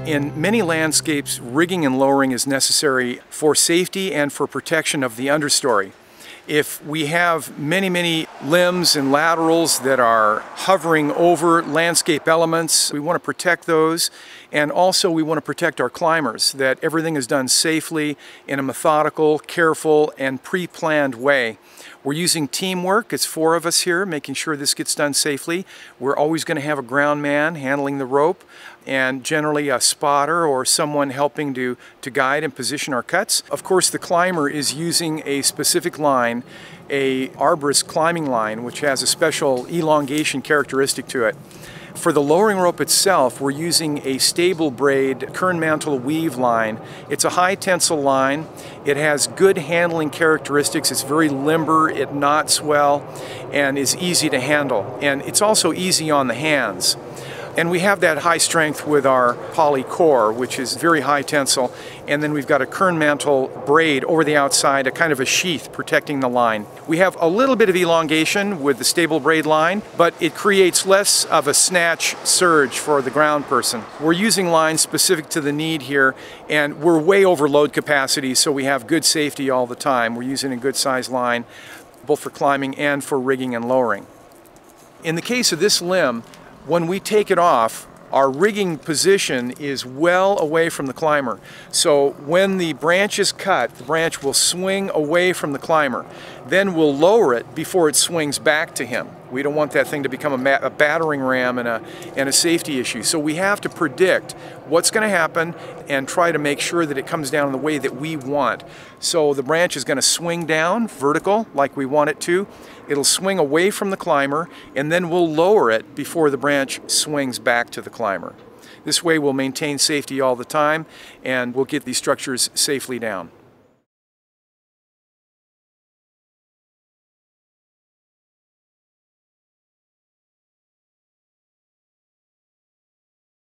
In many landscapes, rigging and lowering is necessary for safety and for protection of the understory. If we have many limbs and laterals that are hovering over landscape elements, we want to protect those, and also we want to protect our climbers, that everything is done safely in a methodical, careful, and pre-planned way. We're using teamwork. It's 4 of us here making sure this gets done safely. We're always going to have a ground man handling the rope, and generally a spotter or someone helping to guide and position our cuts. Of course, the climber is using a specific line, a arborist climbing line, which has a special elongation characteristic to it. For the lowering rope itself, we're using a stable braid kern mantle weave line. It's a high tensile line. It has good handling characteristics. It's very limber, it knots well, and is easy to handle. And it's also easy on the hands. And we have that high strength with our poly core, which is very high tensile. And then we've got a kern mantle braid over the outside, a kind of a sheath protecting the line. We have a little bit of elongation with the stable braid line, but it creates less of a snatch surge for the ground person. We're using lines specific to the need here, and we're way over load capacity, so we have good safety all the time. We're using a good size line, both for climbing and for rigging and lowering. In the case of this limb, when we take it off, our rigging position is well away from the climber. So when the branch is cut, the branch will swing away from the climber. Then we'll lower it before it swings back to him. We don't want that thing to become a battering ram and a safety issue. So we have to predict what's going to happen and try to make sure that it comes down in the way that we want. So the branch is going to swing down vertical like we want it to. It'll swing away from the climber, and then we'll lower it before the branch swings back to the climber. This way we'll maintain safety all the time, and we'll get these structures safely down.